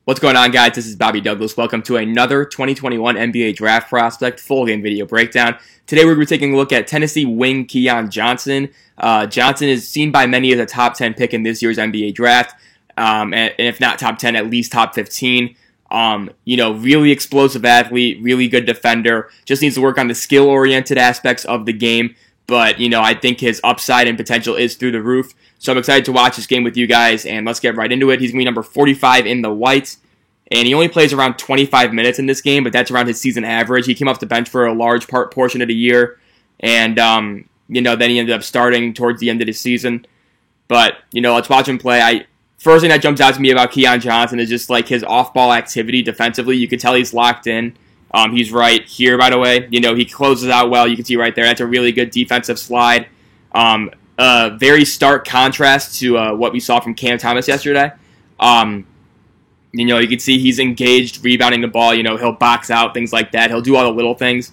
What's going on, guys? This is Bobby Douglas. Welcome to another 2021 NBA Draft Prospect full game video breakdown. Today we're going to be taking a look at Tennessee wing Keon Johnson. Johnson is seen by many as a top 10 pick in this year's NBA Draft, and if not top 10, at least top 15. Really explosive athlete, really good defender. Just needs to work on the skill-oriented aspects of the game. But, I think his upside and potential is through the roof. So I'm excited to watch this game with you guys, and let's get right into it. He's going to be number 45 in the white, and he only plays around 25 minutes in this game, but that's around his season average. He came off the bench for a large portion of the year, and, then he ended up starting towards the end of the season. But, let's watch him play. First thing that jumps out to me about Keon Johnson is just, like, his off-ball activity defensively. You can tell he's locked in. He's right here, by the way. He closes out well. You can see right there. That's a really good defensive slide. Very stark contrast to what we saw from Cam Thomas yesterday. You can see he's engaged, rebounding the ball. He'll box out, things like that. He'll do all the little things.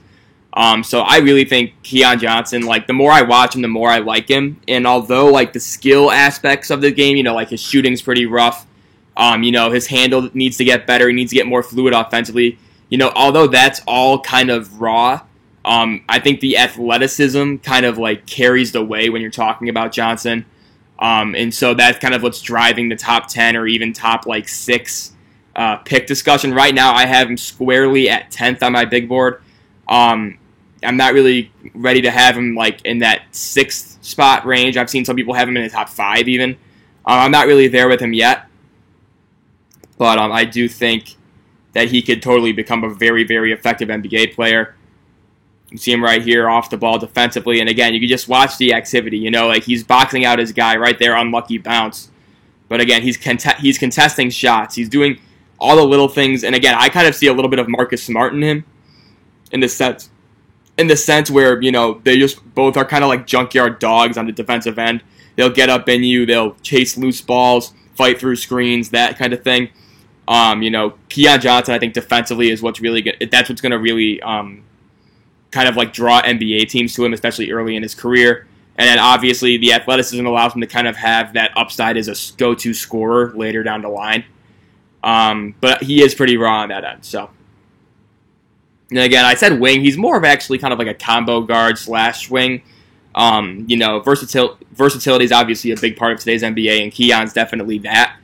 So I really think Keon Johnson, the more I watch him, the more I like him. And although, the skill aspects of the game, his shooting's pretty rough. His handle needs to get better. He needs to get more fluid offensively. Although that's all kind of raw, I think the athleticism kind of carries the way when you're talking about Johnson. And so that's kind of what's driving the top 10 or even top 6 pick discussion. Right now I have him squarely at 10th on my big board. I'm not really ready to have him in that 6th spot range. I've seen some people have him in the top 5 even. I'm not really there with him yet. But I do think that he could totally become a very, very effective NBA player. You see him right here off the ball defensively. And again, you can just watch the activity. He's boxing out his guy right there, unlucky bounce. But again, he's contesting shots. He's doing all the little things. And again, I kind of see a little bit of Marcus Smart in him in the sense where, they just both are kind of like junkyard dogs on the defensive end. They'll get up in you. They'll chase loose balls, fight through screens, that kind of thing. Keon Johnson, I think defensively is what's really good. That's what's going to really kind of draw NBA teams to him, especially early in his career. And then obviously the athleticism allows him to kind of have that upside as a go-to scorer later down the line. But he is pretty raw on that end. So, and again, I said wing. He's more of actually kind of like a combo guard / wing. Versatility is obviously a big part of today's NBA, and Keon's definitely that.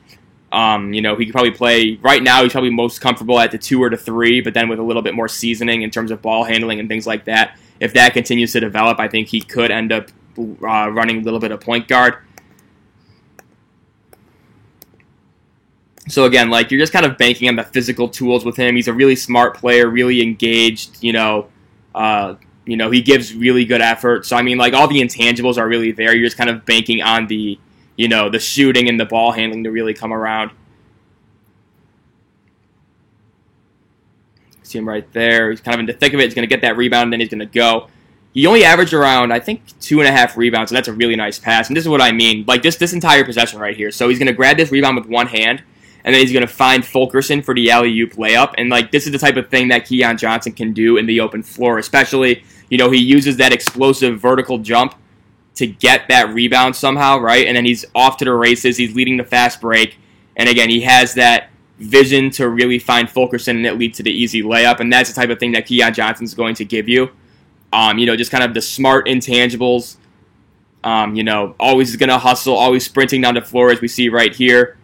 He could probably play, right now he's probably most comfortable at the 2 or the 3, but then with a little bit more seasoning in terms of ball handling and things like that. If that continues to develop, I think he could end up running a little bit of point guard. So again, you're just kind of banking on the physical tools with him. He's a really smart player, really engaged, he gives really good effort. So, all the intangibles are really there. You're just kind of banking on the shooting and the ball handling to really come around. See him right there. He's kind of in the thick of it. He's going to get that rebound, and then he's going to go. He only averaged around, I think, 2.5 rebounds, so that's a really nice pass. And this is what I mean. This entire possession right here. So he's going to grab this rebound with one hand, and then he's going to find Fulkerson for the alley-oop layup. And, this is the type of thing that Keon Johnson can do in the open floor, especially, he uses that explosive vertical jump to get that rebound somehow, right? And then he's off to the races. He's leading the fast break. And again, he has that vision to really find Fulkerson and it lead to the easy layup. And that's the type of thing that Keon Johnson's going to give you. Just kind of the smart intangibles. Always going to hustle, always sprinting down the floor as we see right here.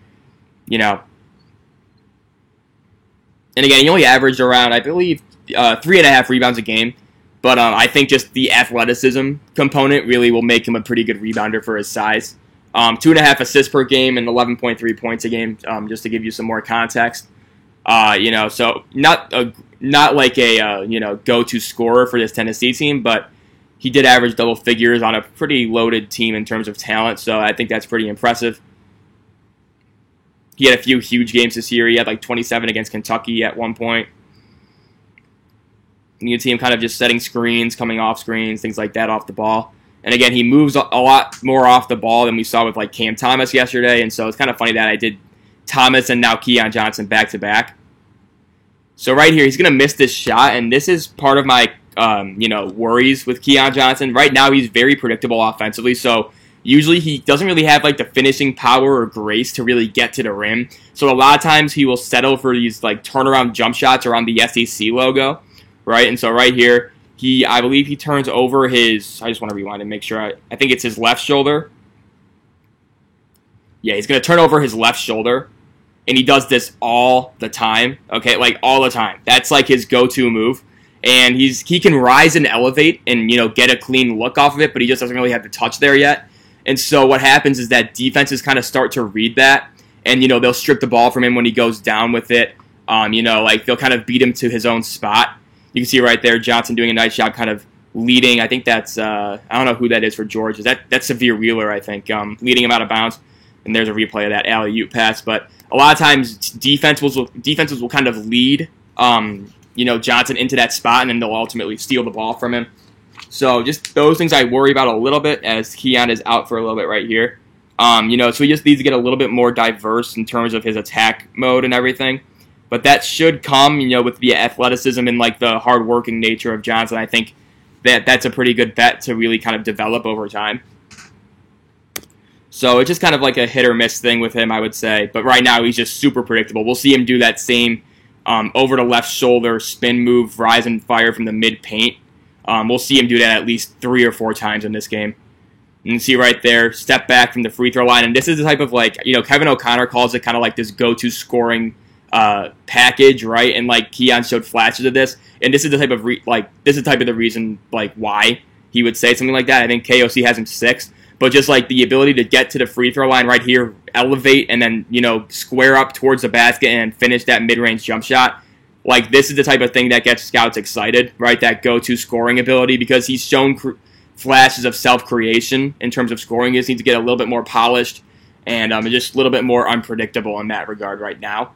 And again, he only averaged around, I believe, 3.5 rebounds a game. But I think just the athleticism component really will make him a pretty good rebounder for his size. 2.5 assists per game and 11.3 points a game, just to give you some more context. So not like a go-to scorer for this Tennessee team, but he did average double figures on a pretty loaded team in terms of talent. So I think that's pretty impressive. He had a few huge games this year. He had 27 against Kentucky at one point. You can see him kind of just setting screens, coming off screens, things like that off the ball. And again, he moves a lot more off the ball than we saw with Cam Thomas yesterday. And so it's kind of funny that I did Thomas and now Keon Johnson back to back. So right here, he's going to miss this shot. And this is part of my, worries with Keon Johnson. Right now, he's very predictable offensively. So usually he doesn't really have like the finishing power or grace to really get to the rim. So a lot of times he will settle for these like turnaround jump shots around the SEC logo, right? And so right here, I believe he turns over his, I just want to rewind and make sure, I think it's his left shoulder. Yeah, he's going to turn over his left shoulder, and he does this all the time, okay? Like, all the time. That's, like, his go-to move. And he can rise and elevate and, you know, get a clean look off of it, but he just doesn't really have the touch there yet. And so what happens is that defenses kind of start to read that, and, you know, they'll strip the ball from him when he goes down with it. You know, like, they'll kind of beat him to his own spot. You can see right there Johnson doing a nice job kind of leading. I think that's, I don't know who that is for George. That's Severe Wheeler, I think, leading him out of bounds. And there's a replay of that alley-oop pass. But a lot of times defenses will kind of lead, you know, Johnson into that spot, and then they'll ultimately steal the ball from him. So just those things I worry about a little bit as Keon is out for a little bit right here. You know, so he just needs to get a little bit more diverse in terms of his attack mode and everything. But that should come, you know, with the athleticism and like the hard-working nature of Johnson. I think that's a pretty good bet to really kind of develop over time. So it's just kind of like a hit-or-miss thing with him, I would say. But right now, he's just super predictable. We'll see him do that same over the left shoulder spin move, rise and fire from the mid-paint. We'll see him do that at least 3 or 4 times in this game. You can see right there, step back from the free throw line. And this is the type of, like, you know, Kevin O'Connor calls it kind of like this go-to scoring package, right? And, like, Keon showed flashes of this. And this is the type of, the reason, like, why he would say something like that. I think KOC has him 6th. But just, like, the ability to get to the free throw line right here, elevate, and then, you know, square up towards the basket and finish that mid-range jump shot. Like, this is the type of thing that gets scouts excited, right? That go-to scoring ability, because he's shown flashes of self-creation in terms of scoring. He just needs to get a little bit more polished and just a little bit more unpredictable in that regard right now.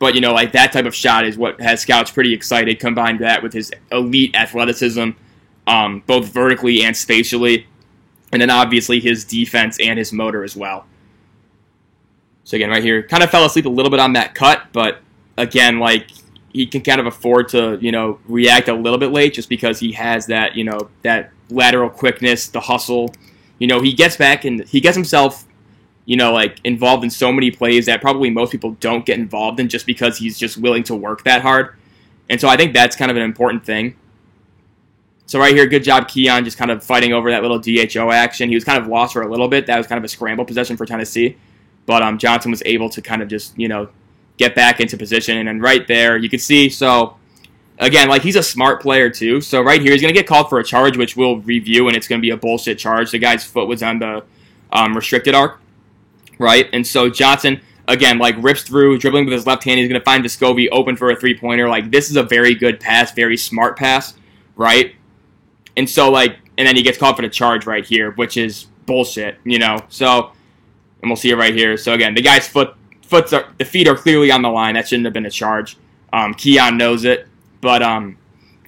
But, you know, like, that type of shot is what has scouts pretty excited, combined that with his elite athleticism, both vertically and spatially. And then obviously his defense and his motor as well. So again, right here, kind of fell asleep a little bit on that cut, but again, like, he can kind of afford to, you know, react a little bit late just because he has that, you know, that lateral quickness, the hustle. You know, he gets back and he gets himself, you know, like, involved in so many plays that probably most people don't get involved in just because he's just willing to work that hard. And so I think that's kind of an important thing. So right here, good job, Keon, just kind of fighting over that little DHO action. He was kind of lost for a little bit. That was kind of a scramble possession for Tennessee. But Johnson was able to kind of just, you know, get back into position. And then right there, you can see, so, again, like, he's a smart player too. So right here, he's going to get called for a charge, which we'll review, and it's going to be a bullshit charge. The guy's foot was on the restricted arc, right? And so Johnson, again, like, rips through, dribbling with his left hand. He's going to find Vescovi open for a three-pointer. Like, this is a very good pass, very smart pass, right? And so, like, and then he gets called for the charge right here, which is bullshit, you know. So, and we'll see it right here. So, again, the guy's the feet are clearly on the line. That shouldn't have been a charge. Keon knows it. But,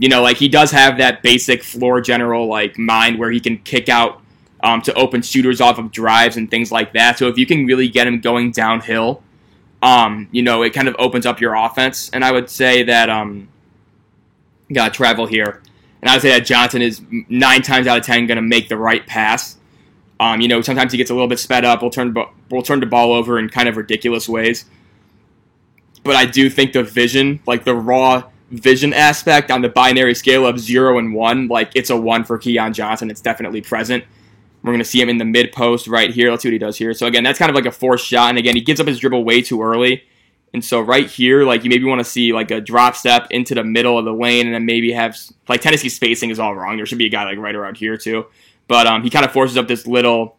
you know, like, he does have that basic floor general, like, mind where he can kick out to open shooters off of drives and things like that. So if you can really get him going downhill, you know, it kind of opens up your offense. And I would say that, got to travel here. And I would say that Johnson is 9 times out of 10 going to make the right pass. You know, sometimes he gets a little bit sped up. We'll turn the ball over in kind of ridiculous ways. But I do think the vision, like the raw vision aspect on the binary scale of 0 and 1, like, it's a 1 for Keon Johnson. It's definitely present. We're going to see him in the mid post right here. Let's see what he does here. So again, that's kind of like a forced shot. And again, he gives up his dribble way too early. And so right here, like, you maybe want to see, like, a drop step into the middle of the lane and then maybe have, like, Tennessee's spacing is all wrong. There should be a guy, like, right around here, too. But he kind of forces up this little,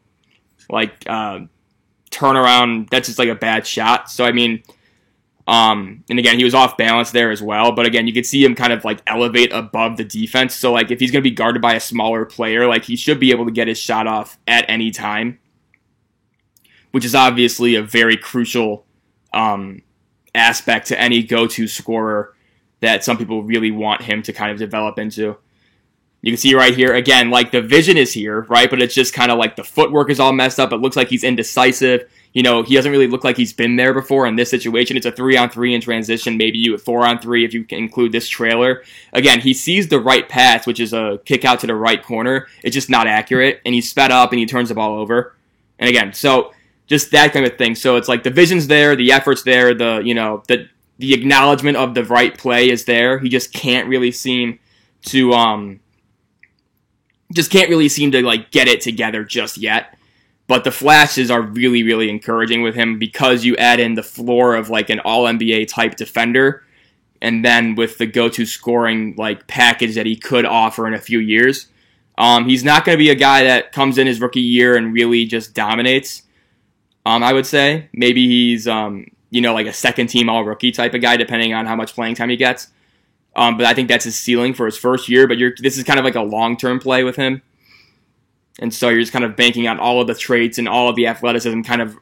like, turnaround. That's just, like, a bad shot. So, I mean, and again, he was off balance there as well. But again, you can see him kind of, like, elevate above the defense. So, like, if he's going to be guarded by a smaller player, like, he should be able to get his shot off at any time, which is obviously a very crucial aspect to any go-to scorer that some people really want him to kind of develop into. You can see right here, again, like, the vision is here, right? But it's just kind of like the footwork is all messed up. It looks like he's indecisive. He doesn't really look like he's been there before in this situation. It's a 3-on-3 in transition, maybe you 4-on-3 if you can include this trailer. Again, he sees the right pass, which is a kick out to the right corner. It's just not accurate, and he's sped up and he turns the ball over. And again, so just that kind of thing. So it's like the vision's there, the effort's there, the acknowledgement of the right play is there. He just can't really seem to like get it together just yet. But the flashes are really, really encouraging with him because you add in the floor of like an all-NBA type defender, and then with the go-to scoring like package that he could offer in a few years. He's not going to be a guy that comes in his rookie year and really just dominates. I would say maybe he's like a second-team all-rookie type of guy, depending on how much playing time he gets. But I think that's his ceiling for his first year. But this is kind of like a long-term play with him. And so you're just kind of banking on all of the traits and all of the athleticism kind of,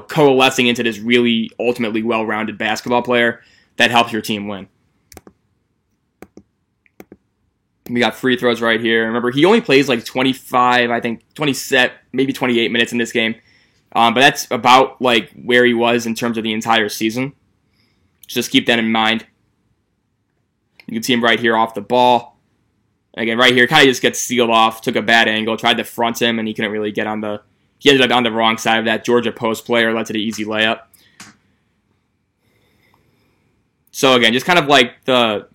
coalescing into this really ultimately well-rounded basketball player that helps your team win. We got free throws right here. Remember, he only plays like 25, I think 27, maybe 28 minutes in this game. But that's about like where he was in terms of the entire season. Just keep that in mind. You can see him right here off the ball. Again, right here, kind of just gets sealed off, took a bad angle, tried to front him, and he couldn't really get he ended up on the wrong side of that. Georgia post player led to the easy layup. So again, just kind of like the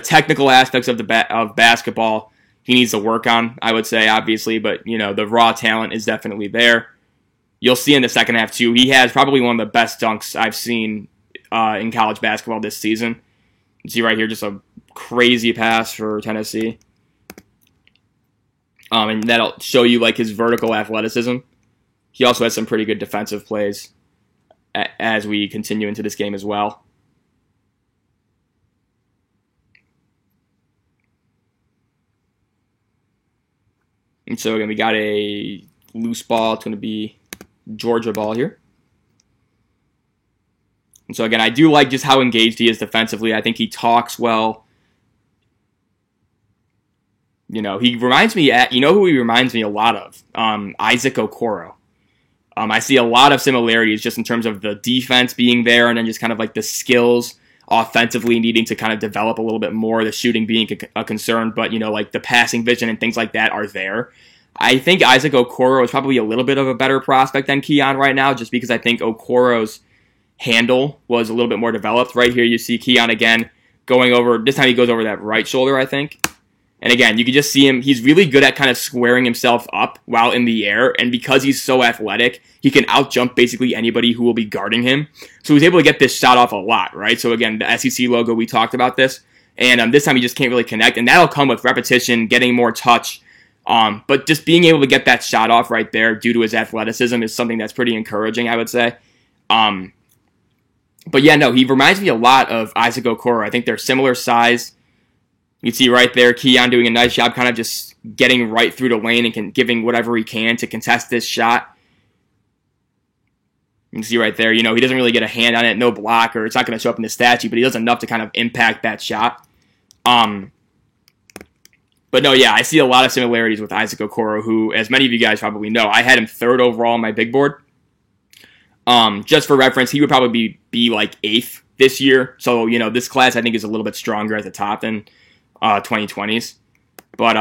technical aspects of of basketball he needs to work on, I would say, obviously, but the raw talent is definitely there. You'll see in the second half too, he has probably one of the best dunks I've seen in college basketball this season. You see right here, just a crazy pass for Tennessee. And that'll show you like his vertical athleticism. He also has some pretty good defensive plays as we continue into this game as well. And so again, we got a loose ball. It's going to be Georgia ball here. And so again, I do like just how engaged he is defensively. I think he talks well. He reminds me, who he reminds me a lot of? Isaac Okoro. I see a lot of similarities just in terms of the defense being there and then just kind of like the skills offensively needing to kind of develop a little bit more, the shooting being a concern, but, like the passing vision and things like that are there. I think Isaac Okoro is probably a little bit of a better prospect than Keon right now, just because I think Okoro's handle was a little bit more developed. Right here you see Keon again going over, this time he goes over that right shoulder, I think. And again, you can just see him, he's really good at kind of squaring himself up while in the air, and because he's so athletic, he can outjump basically anybody who will be guarding him. So he's able to get this shot off a lot, right? So again, the SEC logo, we talked about this, and this time he just can't really connect, and that'll come with repetition, getting more touch, but just being able to get that shot off right there due to his athleticism is something that's pretty encouraging, I would say. But yeah, no, he reminds me a lot of Isaac Okoro. I think they're similar size. You can see right there, Keon doing a nice job kind of just getting right through the lane and giving whatever he can to contest this shot. You can see right there, he doesn't really get a hand on it, no block, or it's not going to show up in the stat sheet, but he does enough to kind of impact that shot. But no, yeah, I see a lot of similarities with Isaac Okoro, who, as many of you guys probably know, I had him 3rd overall on my big board. Just for reference, he would probably be like 8th this year. So, this class I think is a little bit stronger at the top than 2020s. But,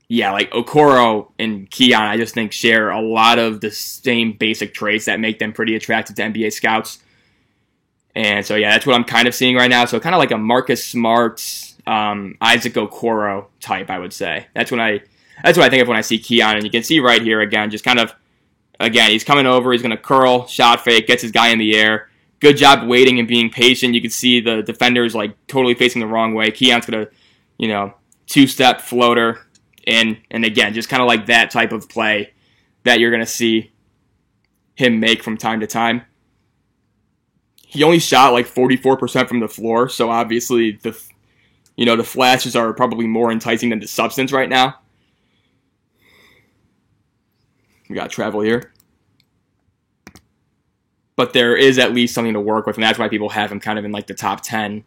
yeah, like Okoro and Keon, I just think share a lot of the same basic traits that make them pretty attractive to NBA scouts. And so, yeah, that's what I'm kind of seeing right now. So kind of like a Marcus Smart, Isaac Okoro type, I would say. That's what I think of when I see Keon. And you can see right here, again, just kind of, again, he's coming over, he's going to curl, shot fake, gets his guy in the air. Good job waiting and being patient. You can see the defender's like totally facing the wrong way. Keon's going to, 2-step floater. And again, just kind of like that type of play that you're going to see him make from time to time. He only shot like 44% from the floor, so obviously the flashes are probably more enticing than the substance right now. We got travel here. But there is at least something to work with, and that's why people have him kind of in like the top 10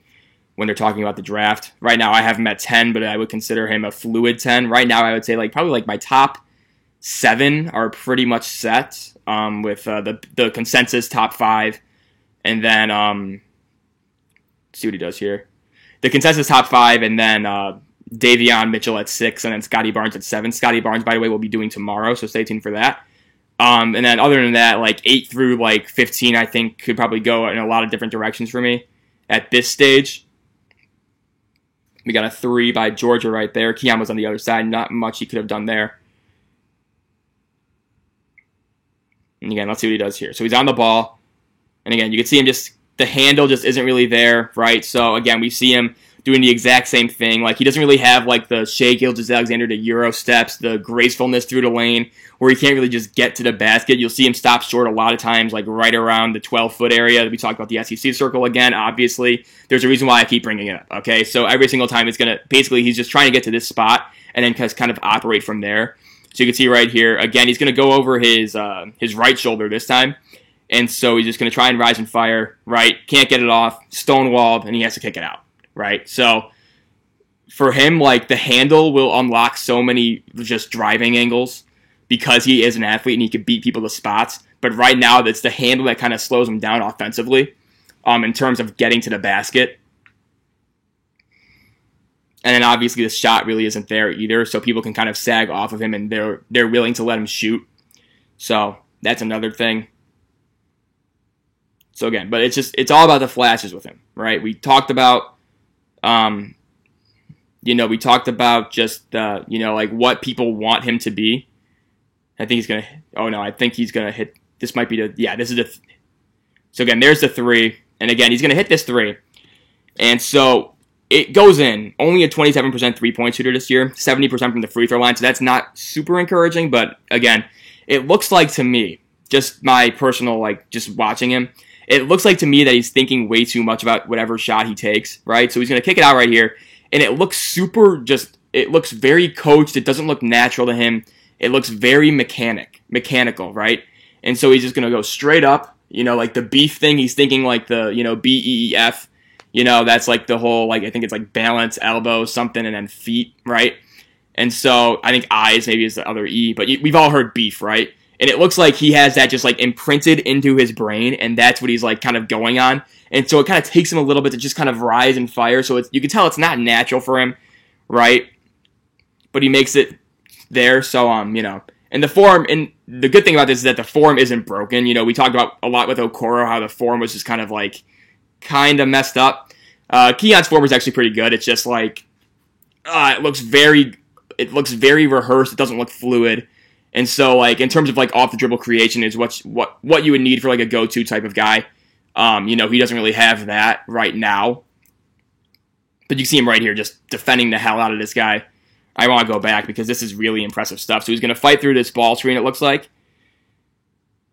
when they're talking about the draft. Right now I have him at 10, but I would consider him a fluid 10. Right now I would say probably my top 7 are pretty much set. with the consensus top 5, and then let's see what he does here. The consensus top 5, and then Davion Mitchell at 6, and then Scottie Barnes at 7. Scottie Barnes, by the way, will be doing tomorrow, so stay tuned for that. And then other than that, like 8 through like 15, I think could probably go in a lot of different directions for me at this stage. We got a 3 by Georgia right there. Keon was on the other side. Not much he could have done there. And again, let's see what he does here. So he's on the ball. And again, you can see him just, the handle just isn't really there, right? So again, we see him doing the exact same thing. Like, he doesn't really have like the Shai Gilgeous-Alexander to Euro steps, the gracefulness through the lane, where he can't really just get to the basket. You'll see him stop short a lot of times, like right around the 12-foot area. We talked about the SEC circle again, obviously. There's a reason why I keep bringing it up, okay? So every single time it's going to, basically, he's just trying to get to this spot and then kind of operate from there. So you can see right here, again, he's going to go over his right shoulder this time. And so he's just going to try and rise and fire, right? Can't get it off, stonewalled, and he has to kick it out, right? So for him, like, the handle will unlock so many just driving angles because he is an athlete and he can beat people to spots. But right now, it's the handle that kind of slows him down offensively in terms of getting to the basket. And then obviously the shot really isn't there either, so people can kind of sag off of him and they're willing to let him shoot. So that's another thing. So again, but it's all about the flashes with him, right? We talked about, we talked about just, like what people want him to be. I think he's going to, I think he's going to hit, this might be this is so again, there's the 3. And again, he's going to hit this 3. And so it goes in. Only a 27% three-point shooter this year, 70% from the free throw line. So that's not super encouraging. But again, it looks like to me, just my personal, like, just watching him, it looks like to me that he's thinking way too much about whatever shot he takes, right? So he's going to kick it out right here. And it looks it looks very coached. It doesn't look natural to him. It looks very mechanical, right? And so he's just going to go straight up, like the beef thing. He's thinking like the, BEEF. That's like the whole, like, I think it's like balance, elbow, something, and then feet, right? And so I think eyes maybe is the other E, but we've all heard beef, right? And it looks like he has that just like imprinted into his brain, and that's what he's like kind of going on. And so it kind of takes him a little bit to just kind of rise and fire. So you can tell it's not natural for him, right? But he makes it there. So, and the form, and the good thing about this is that the form isn't broken. We talked about a lot with Okoro how the form was just kind of messed up. Keon's form is actually pretty good. It's just like, it looks very rehearsed. It doesn't look fluid. And so, like, in terms of, like, off-the-dribble creation is what you would need for, like, a go-to type of guy. He doesn't really have that right now. But you see him right here just defending the hell out of this guy. I want to go back because this is really impressive stuff. So he's going to fight through this ball screen, it looks like.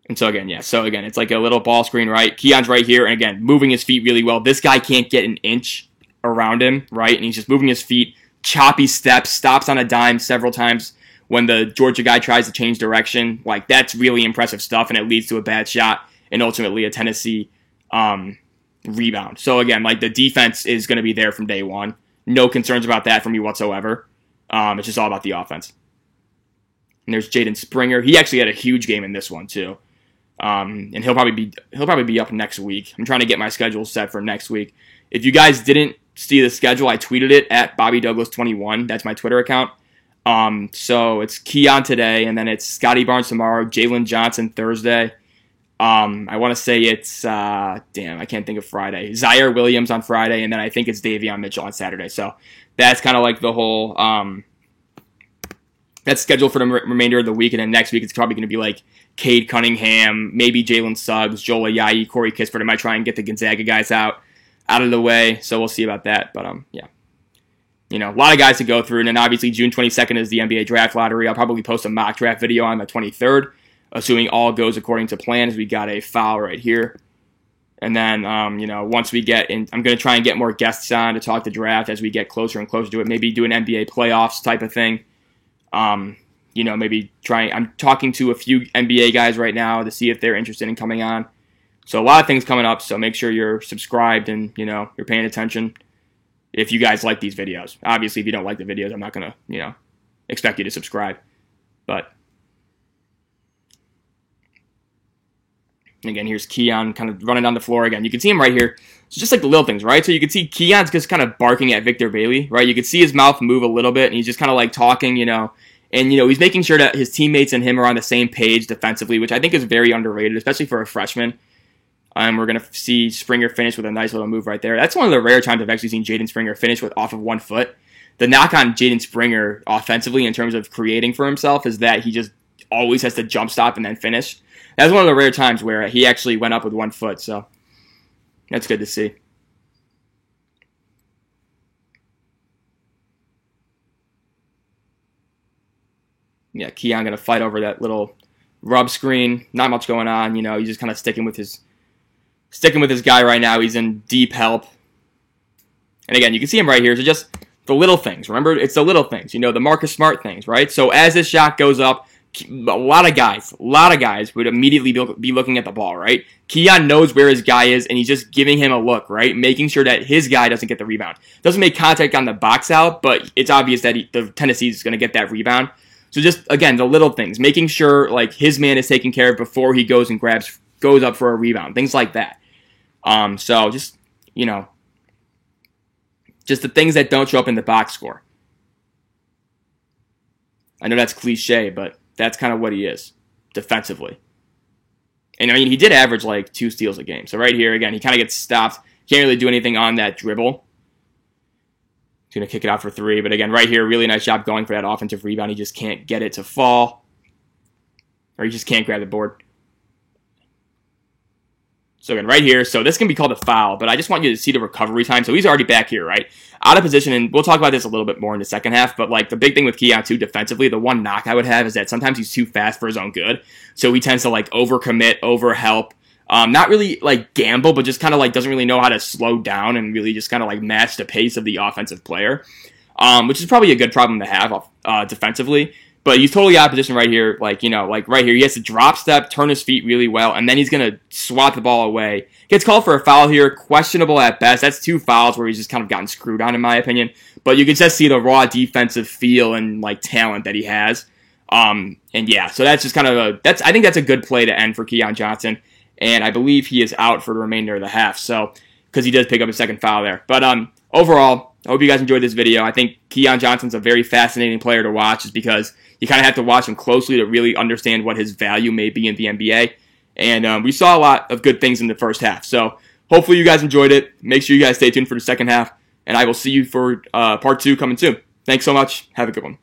And so, again, it's like a little ball screen, right? Keon's right here, and, again, moving his feet really well. This guy can't get an inch around him, right? And he's just moving his feet, choppy steps, stops on a dime several times. When the Georgia guy tries to change direction, like, that's really impressive stuff, and it leads to a bad shot and ultimately a Tennessee rebound. So again, like, the defense is going to be there from day one. No concerns about that for me whatsoever. It's just all about the offense. And there's Jaden Springer. He actually had a huge game in this one too, and he'll probably be up next week. I'm trying to get my schedule set for next week. If you guys didn't see the schedule, I tweeted it at BobbyDouglas21. That's my Twitter account. So it's Keon today, and then it's Scottie Barnes tomorrow, Jalen Johnson Thursday. I want to say it's, I can't think of Friday. Zaire Williams on Friday, and then I think it's Davion Mitchell on Saturday. So that's kind of like the whole, that's scheduled for the remainder of the week, and then next week it's probably going to be like Cade Cunningham, maybe Jalen Suggs, Joel Ayayi, Corey Kispert. I might try and get the Gonzaga guys out of the way, so we'll see about that, but yeah. A lot of guys to go through, and then obviously June 22nd is the NBA Draft Lottery. I'll probably post a mock draft video on the 23rd, assuming all goes according to plan, as we got a foul right here. And then, once we get in, I'm going to try and get more guests on to talk the draft as we get closer and closer to it. Maybe do an NBA playoffs type of thing. I'm talking to a few NBA guys right now to see if they're interested in coming on. So a lot of things coming up, so make sure you're subscribed and, you're paying attention. If you guys like these videos. Obviously, if you don't like the videos, I'm not going to, expect you to subscribe. But And again, here's Keon kind of running down the floor again. You can see him right here. So just like the little things, right? So you can see Keon's just kind of barking at Victor Bailey, right? You can see his mouth move a little bit, and he's just kind of like talking, and, he's making sure that his teammates and him are on the same page defensively, which I think is very underrated, especially for a freshman. We're going to see Springer finish with a nice little move right there. That's one of the rare times I've actually seen Jaden Springer finish off of 1 foot. The knock on Jaden Springer offensively in terms of creating for himself is that he just always has to jump stop and then finish. That's one of the rare times where he actually went up with 1 foot, so that's good to see. Yeah, Keon going to fight over that little rub screen. Not much going on, he's just kind of sticking with his guy right now. He's in deep help. And again, you can see him right here. So just the little things. Remember, it's the little things, the Marcus Smart things, right? So as this shot goes up, a lot of guys would immediately be looking at the ball, right? Keon knows where his guy is, and he's just giving him a look, right? Making sure that his guy doesn't get the rebound. Doesn't make contact on the box out, but it's obvious that the Tennessee is going to get that rebound. So just, again, the little things. Making sure, like, his man is taken care of before he goes up for a rebound. Things like that. So just, just the things that don't show up in the box score. I know that's cliche, but that's kind of what he is defensively. And I mean, he did average like 2 steals a game. So right here, again, he kind of gets stopped. Can't really do anything on that dribble. He's going to kick it out for 3. But again, right here, really nice job going for that offensive rebound. He just can't get it to fall. Or he just can't grab the board. So again, right here, so this can be called a foul, but I just want you to see the recovery time. So he's already back here, right? Out of position, and we'll talk about this a little bit more in the second half, but like the big thing with Keon too defensively, the one knock I would have is that sometimes he's too fast for his own good. So he tends to like overcommit, overhelp, not really like gamble, but just kind of like doesn't really know how to slow down and really just kind of like match the pace of the offensive player, which is probably a good problem to have defensively. But he's totally out of position right here. Like right here, he has to drop step, turn his feet really well, and then he's going to swat the ball away. Gets called for a foul here, questionable at best. That's 2 fouls where he's just kind of gotten screwed on, in my opinion. But you can just see the raw defensive feel and like talent that he has. And yeah, so that's just kind of I think that's a good play to end for Keon Johnson. And I believe he is out for the remainder of the half. So, because he does pick up a second foul there. But overall, I hope you guys enjoyed this video. I think Keon Johnson's a very fascinating player to watch just because you kind of have to watch him closely to really understand what his value may be in the NBA. And we saw a lot of good things in the first half. So hopefully you guys enjoyed it. Make sure you guys stay tuned for the second half. And I will see you for part 2 coming soon. Thanks so much. Have a good one.